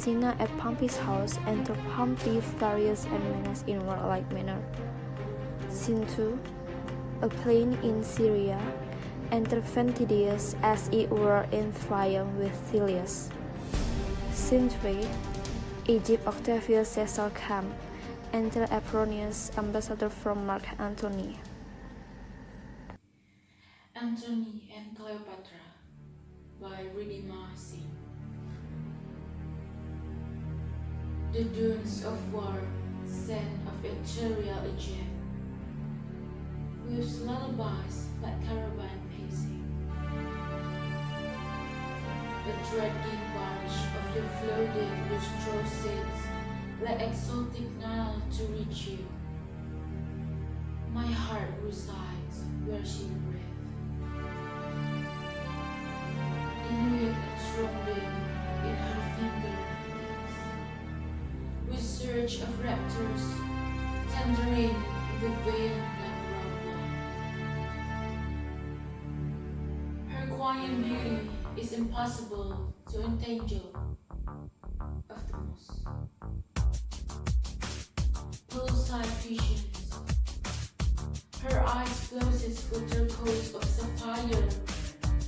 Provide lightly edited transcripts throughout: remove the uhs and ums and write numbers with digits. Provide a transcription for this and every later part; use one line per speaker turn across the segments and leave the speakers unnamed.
Athena at Pompey's house, enter Pompey furious and menaced in warlike manner. Scene 2. A plain in Syria, enter Ventidius as it were in triumph with Thelius. Scene 3. Egypt, Octavius Caesar camp, enter Apronius, ambassador from Mark Antony.
Antony and Cleopatra by Ridima C. The dunes of war, sand of ethereal Egypt, with lullabies like caravan pacing. The dragging barge of your floating lustro sails like exotic Nile to reach you. My heart resides where she breathes. Inuit and strongly in her fingertips, with surge of raptors tendering in the vein like round. Her quiet beauty is impossible to entangle of the most. Poolside visions, her eyes closest with turquoise of sapphire,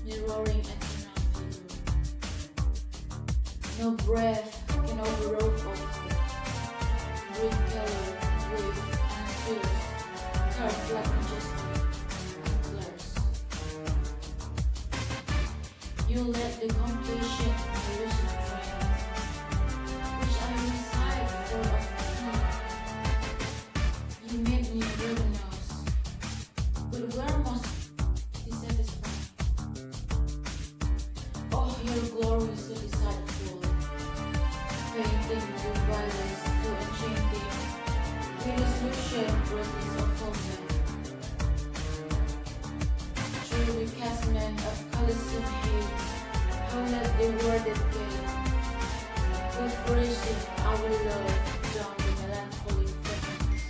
mirroring at no breath can overrode of green color, wave, and tears, carved like majestic colors. You let the completion illusion train, which I recite for of you made me ravenous, but where must be satisfied? Oh, your glory so delightful, painting the violence to enchanting, with resolution brightness of fulfillment. Through the casement of Coliseum hate, how let the worded gate, with flourishing our love down the melancholy flames.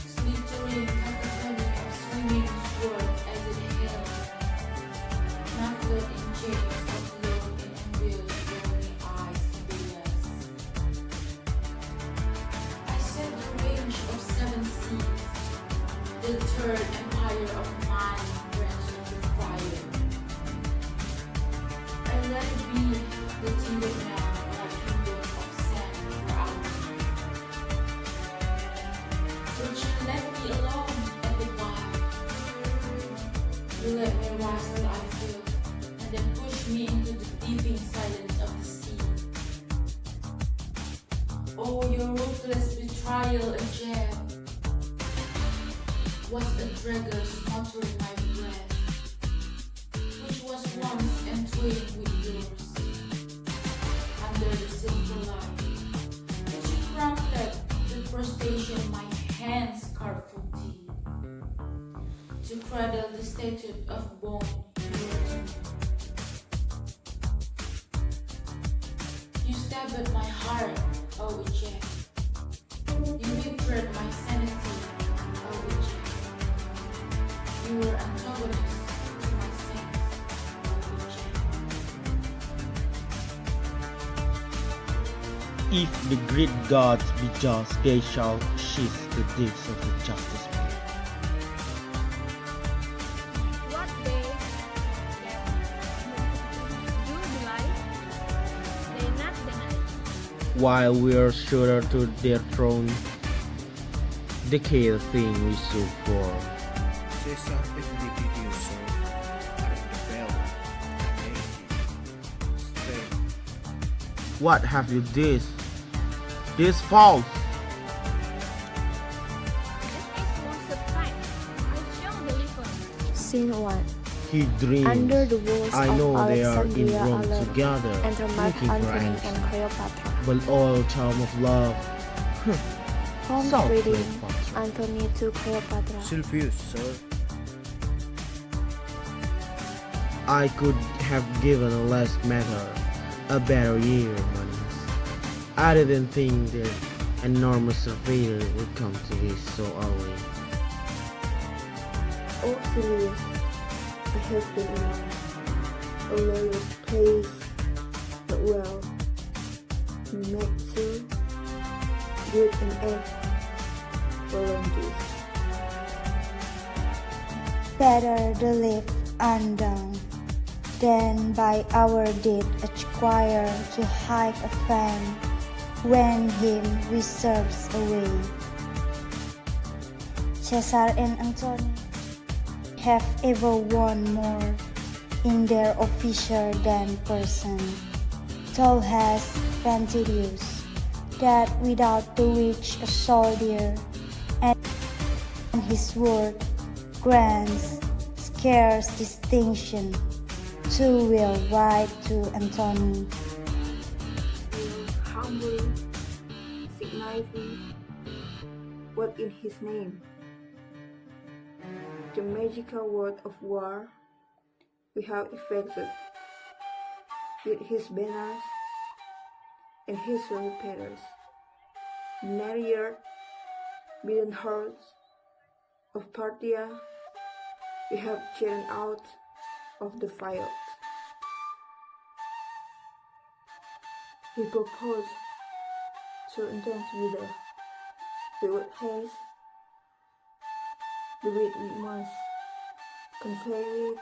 Slithering cacophony of swimming sword as it hailed, knuckled in chains of love and envious burning eyes and billets. I set the range of 7 seas, the third empire of mine branched with fire. I let it be the kingdom now, like kingdom of sand for hours. But you let me alone at the bottom. You let me rise till I feel, and then push me into the deeping silence of the sea. Oh, your ruthless betrayal and jab was a dagger smothering my breath, which was once entwined with yours, under the silver light, which you prompted the frustration my hands carved from teeth, to cradle the statue of bone yours. You stabbed at my heart, oh Egypt. You victored my sanity, oh Egypt. You were antagonist to my saints, oh Egypt.
If the great gods be just, they shall sheath the deeds of the justice man.
What they do delight, they not deny.
While we are suitor to their throne, decay the thing we sue for.
Caesar Pendidikan are in the valley, stay.
What have you this? This false.
This is most of time. I shall deliver.
Scene 1.
He dreams.
Under the walls
I
of
know they are in
Alexandria
Rome
alone,
together,
enter Mark
looking for
Antony
answers.
and Cleopatra.
But all charm of love.
Holmes
South
reading
Cleopatra.
Antony to Cleopatra.
Silvius, sir.
I could have given a less matter, a better year, Manis. I didn't think the enormous surveyor would come to this so early.
Oh, Silius, I have been in a loyal place, but well, we make two good and act volunteers.
Better to live undone than by our deed acquire to hide a friend when him reserves away. Caesar and Antony have ever won more in their officer than person. So has Pendidikan, that without the which a soldier and his word grants scarce distinction, too will write to Antony.
Humbly signifying what in his name. The magical word of war we have effected with his banners and his repairs. Near beaten hordes of Parthia we have churned out of the field. He proposed to intense wither, we would haste the weight we must convey it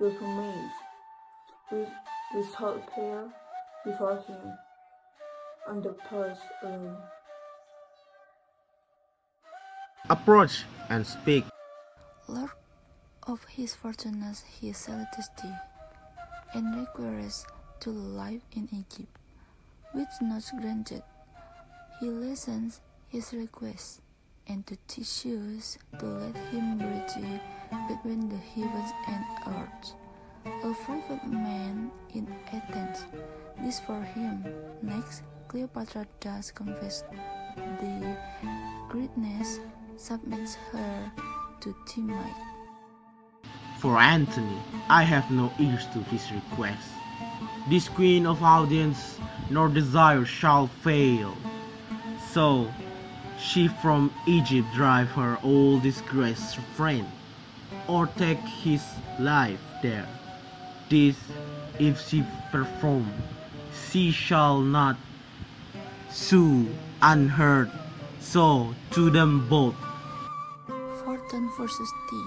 will remain with whole prayer before him on the purse alone.
Approach and speak.
Lord of his fortunes his celestiality, and requires to live in IKIP, which not granted. He listens his request, and to teach us to let him bridge between the heavens and earth. A private man in Athens, this for him. Next, Cleopatra does confess the greatness, submits her to Timid.
For Antony, I have no ears to his request. This queen of audience nor desire shall fail. So she from Egypt drive her old disgraced friend, or take his life there. This if she perform, she shall not sue unheard. So to them both.
Fortune versus T.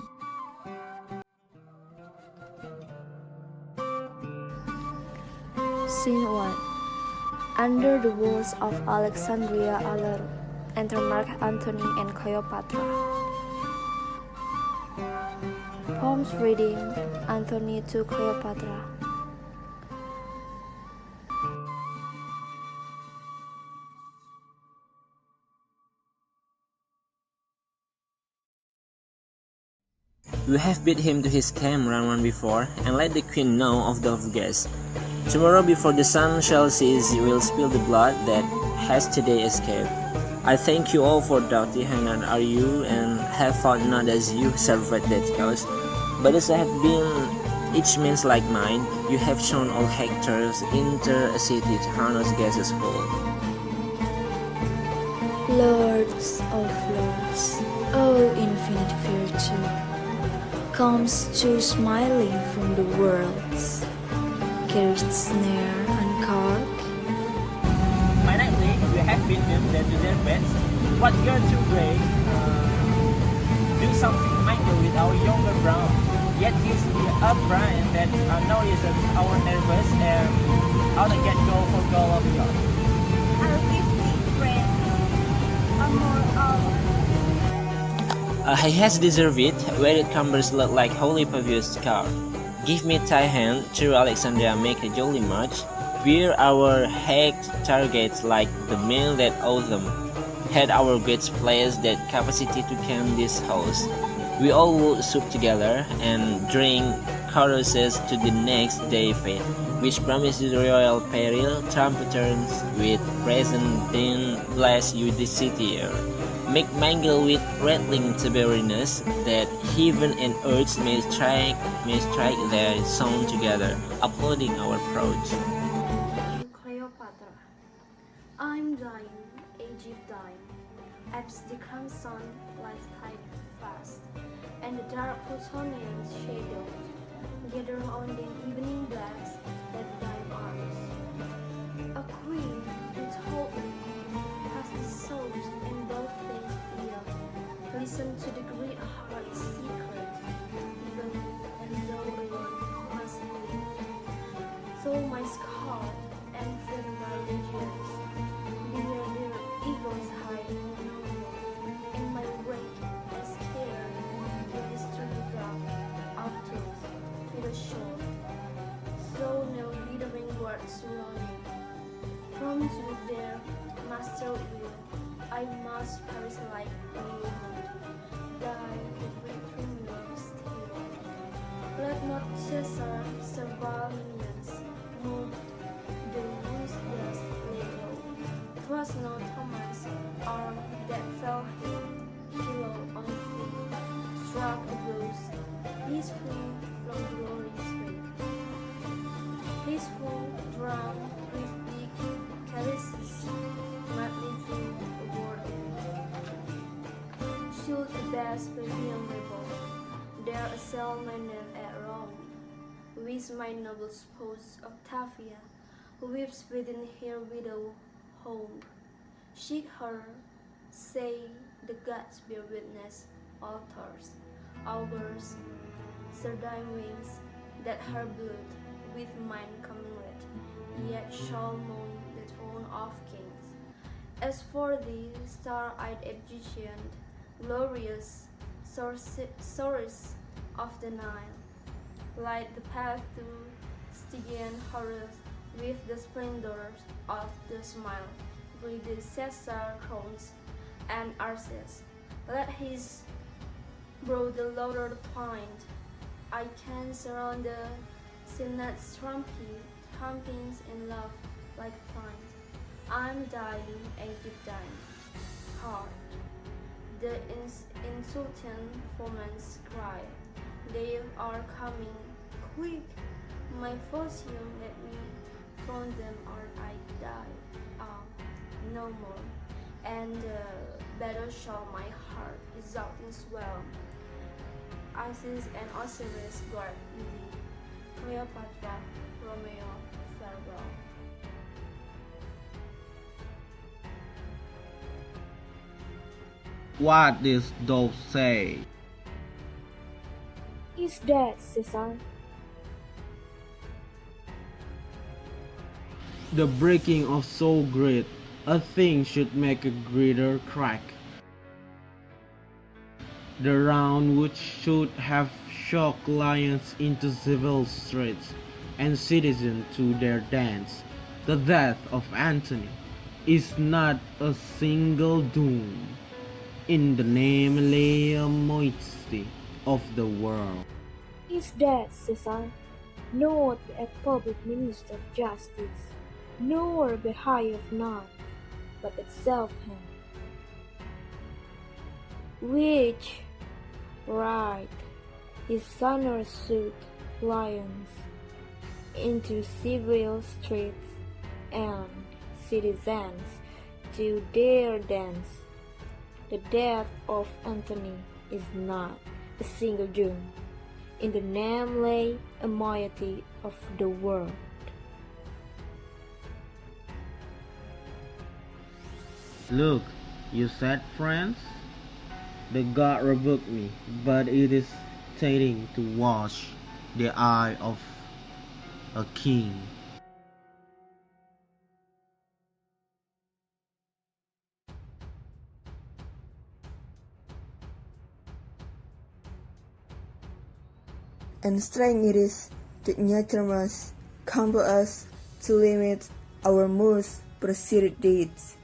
Scene 1. Under the walls of Alexandria alone, enter Mark Antony and Cleopatra. Poems reading Antony to Cleopatra.
We have beat him to his camp round before, and let the queen know of the guest. Tomorrow before the sun shall cease, you will spill the blood that has today escaped. I thank you all for doughty hand are you, and have fought not as you served that cause, but as I have been each man's like mine. You have shown all Hector's enter a city to harness gases full.
Lords of lords, oh infinite virtue, comes to smiling from the worlds, carried snare and cark.
My knightly, we have beat them that to their best. What you're too great, do something mighty with our younger brown. Yet he's the upright that notices our nervous and how to get go for goal of yours.
I'll give thee, friend, a more hour.
He has deserved it, where it cumbers like holy Pavius' car. Give me thy hand, through Alexandria make a jolly march. We're our head targets like the meal that autumn had our great place that capacity to camp this house. We all would sup together and drink choruses to the next day fete, which promises royal peril, trumpeters with present then bless you the city air. Make mangle with rattling tiberiness, that heaven and earth may strike their song together, applauding our approach.
Cleopatra, I'm dying, Egypt dying, ebbs the crimson light tide fast, and the dark Plutonian shadow gather on the evening blast that thine arms. A queen, you told me, has the souls in both things here. Listen to the great heart's secret, even and though alone must live. Though my scar and feel my legions, near their eagles hide no more. In my wake and scare, with the telegraph of tools to the shore. So no withering words surrounding. From to their master will, I must perish like a woman, die with criminal still. Let not Caesar servile minions move the ruthless legal. 'Twas no Thomas' arm that fell him, pillow on feet, struck a bruise, his whom from glory's wake. His whom drowned with big caresses, madly through the world. Should the best pavilion rebel, there assail my name at Rome, with my noble spouse Octavia, who weeps within her widow home. Seek her, say the gods bear witness, altars, augurs, sardine wings, that her blood with mine commingled, yet shall mount the throne of kings. As for thee, star-eyed Egyptian, glorious source of the Nile, light the path to Stygian horrors with the splendors of the smile, with the Caesar crowns and arches. Let his broad the laurel point. I can surround the Senate's trumpets in love like flint. I'm dying and keep dying. Heart. The insulting foeman's cry. They are coming. Quick! My fortune let me from them or I die. No more. And battle shall my heart exulting swell. Isis and Osiris guard thee. Cleopatra, Romeo, farewell.
What didst thou say?
Is that Caesar?
The breaking of so great a thing should make a greater crack. The round which should have shocked lions into civil streets and citizens to their dance, the death of Antony, is not a single doom. In the name Leomoisti of the world.
Is that Caesar? Not a public minister of justice, nor the high of none, but itself him. Which right his honor suit lions into civil streets and citizens to their dance. The death of Antony is not a single doom. In the name lay a moiety of the world.
Look, you said friends? The god rebuked me, but it is taking to wash the eye of a king.
And strange it is that nature must compel us to limit our most proceeded deeds.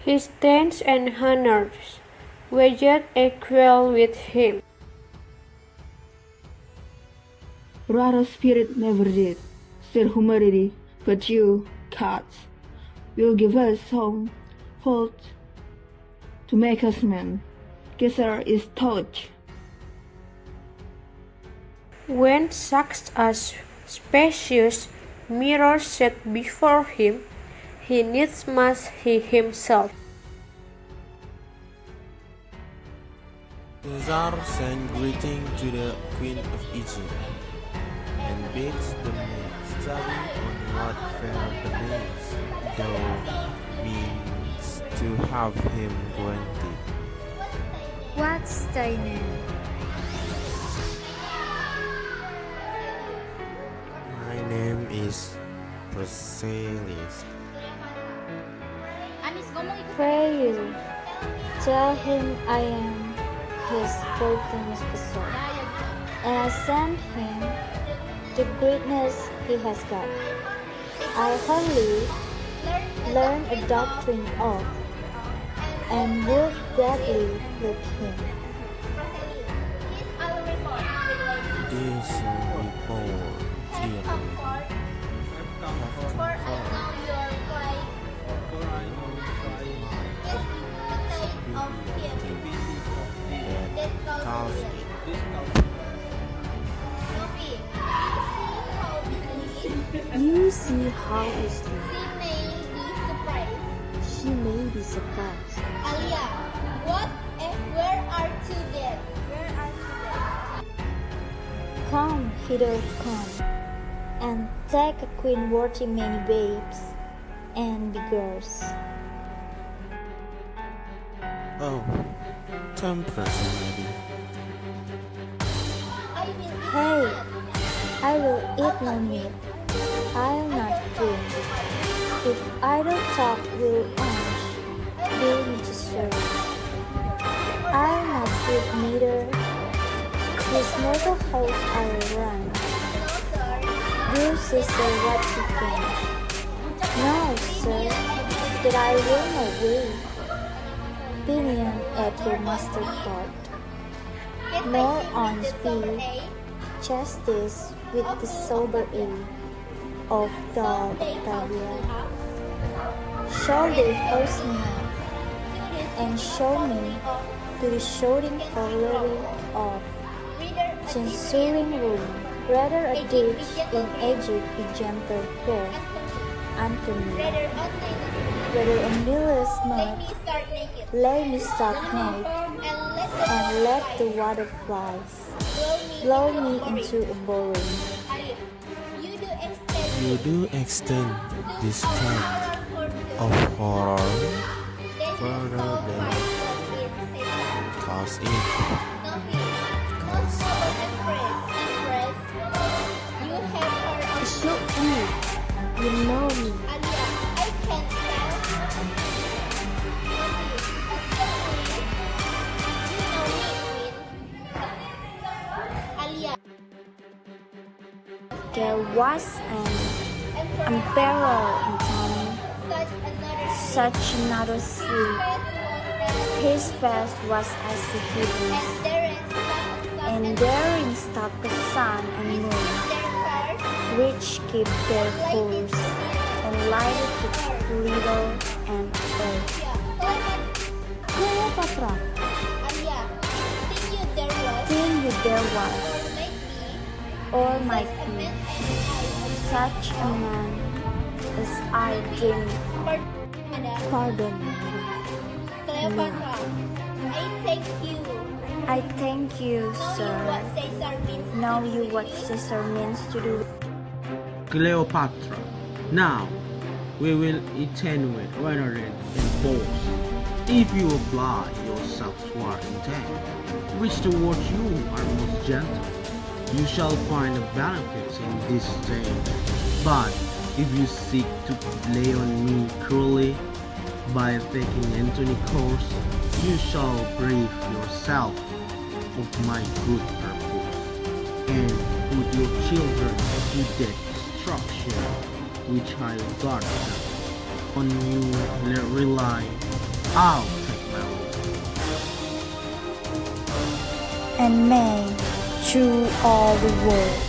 His thanks and honors waged a quarrel with him.
Rather spirit never did, still humanity, but you, gods, will give us some fault to make us men. Caesar is touched.
When such a spacious mirror set before him, he needs must he himself
Caesar sent greeting to the Queen of Egypt and bids the maid study on what fare the maids, though means to have him granted.
What's thy name?
My name is Perseus.
Pray you, tell him I am his fortune's vessel, and I send him the greatness he has got. I humbly learn a doctrine of, and would gladly look him.
This report, dear lady, have confirmed that caused it.
You see how easily she may be surprised.
Alia, what and where are you then?
Come hither, come, and take a queen worthy many babes and the girls.
Oh, temperance lady.
Hey, I will eat no meat, I'll not drink. If idle talk will quench, give me to serve. I'll not sleep neither, this mortal house I'll run. Do, sister, what you can. No, sir, that I will not wait. Pinion at your master court, nor on speed, justice with the sober aid of the Octavia. Shall they host me up, and show me to the shouting foolery of censuring Rome, rather a ditch in Egypt be gentle care unto me. Rather a miller's mud, lay me stark naked, and let the water flies blow me into a ballroom.
You do extend this kind of horror further than cause it.
Shoot me, you know me. There was an emperor in town, such another sleep. His face was as the heavens, and therein stuck the sun and moon, which keep their course, and lighted the little and earth. Cleopatra, think you there was, or might be, such a man as I dream of. Pardon me.
Cleopatra, I thank you.
I thank you, sir. Know you what Caesar means to do.
Cleopatra, now we will attenuate rather than enforce. If you apply yourself to our intent, which towards you are most gentle, you shall find the benefits in this state. But if you seek to lay on me cruelly by taking Antony's course, you shall brave yourself of my good purpose, and put your children to that destruction which I got them. On you rely, I'll take my own.
And may, through all the world,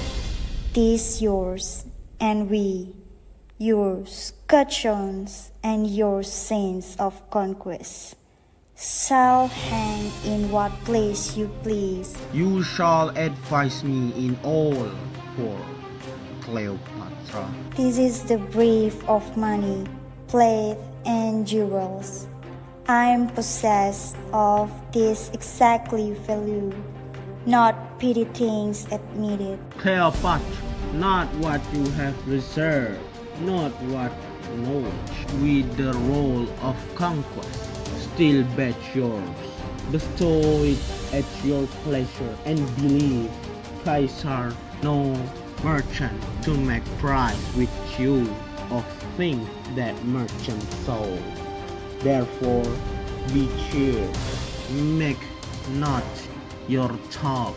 this yours, and we, your scutcheons and your saints of conquest, shall hang in what place you please.
You shall advise me in all, for Cleopatra.
This is the brief of money, plate, and jewels. I'm possessed of this exactly value, not petty things admitted.
Cleopatra, not what you have reserved, not what knowledge, with the role of conquest, still bet yours. Bestow it at your pleasure, and believe Caesar no merchant to make price with you of things that merchant sold. Therefore be cheered, make not your talk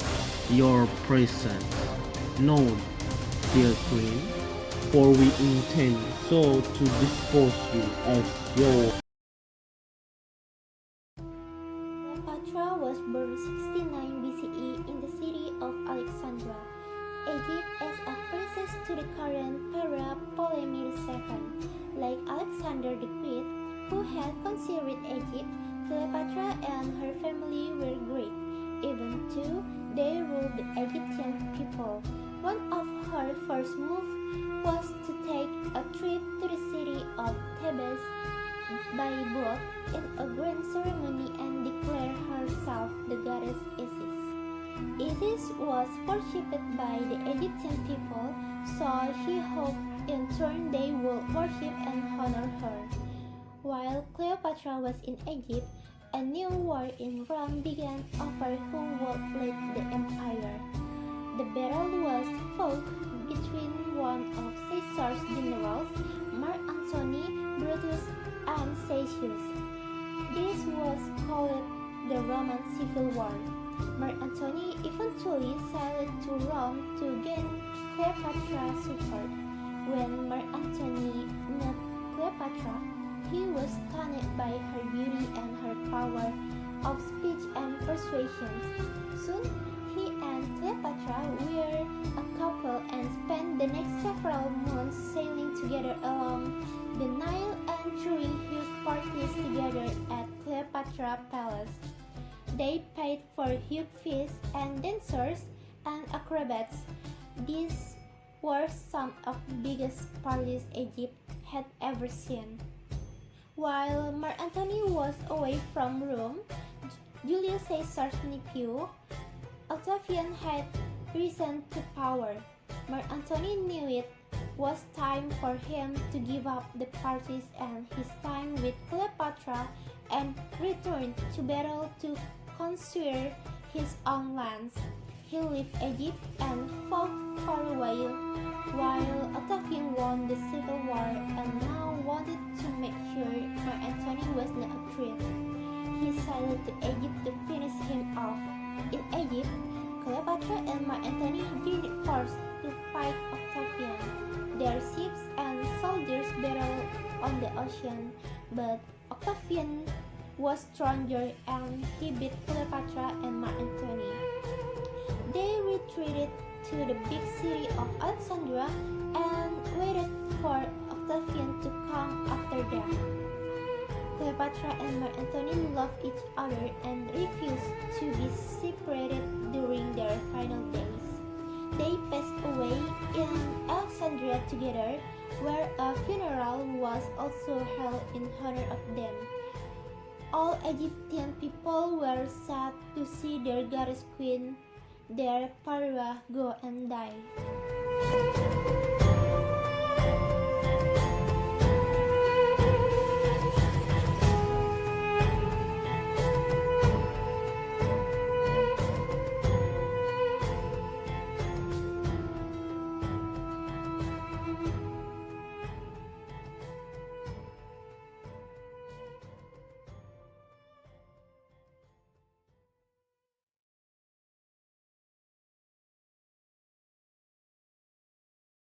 your presence known, dear queen, for we intend so to dispose you as your.
Cleopatra was born 69 BCE in the city of Alexandria, Egypt, as a princess to the current Pharaoh Ptolemy II. Like Alexander the Great, who had conquered Egypt, Cleopatra and her family were great, even though they ruled the Egyptian people. One of her first moves was to take a trip to the city of Thebes by boat in a grand ceremony and declare herself the goddess Isis. Isis was worshipped by the Egyptian people, so she hoped in turn they would worship and honor her. While Cleopatra was in Egypt, a new war in Rome began over who would lead the empire. The battle was fought between one of Caesar's generals, Mark Antony, Brutus, and Cassius. This was called the Roman Civil War. Mark Antony eventually sailed to Rome to gain Cleopatra's support. When Mark Antony met Cleopatra, he was stunned by her beauty and her power of speech and persuasion. Soon, he and Cleopatra were a couple and spent the next several months sailing together along the Nile and throwing huge parties together at Cleopatra Palace. They paid for huge feasts and dancers and acrobats. These were some of the biggest parties Egypt had ever seen. While Mark Antony was away from Rome, Julius Caesar's nephew, Octavian, had risen to power. Mark Antony knew it was time for him to give up the parties and his time with Cleopatra and return to battle to conquer his own lands. He left Egypt and fought for a while Octavian won the civil war and now wanted to make sure Mark Antony was not a threat. He sailed to Egypt to finish him off. In Egypt, Cleopatra and Mark Antony journeyed first to fight Octavian. Their ships and soldiers battled on the ocean, but Octavian was stronger and he beat Cleopatra and Mark Antony. They retreated to the big city of Alexandria and waited for Octavian to come after them. Cleopatra and Mark Antony loved each other and refused to be separated during their final days. They passed away in Alexandria together, where a funeral was also held in honor of them. All Egyptian people were sad to see their goddess queen, their pharaoh, go and die.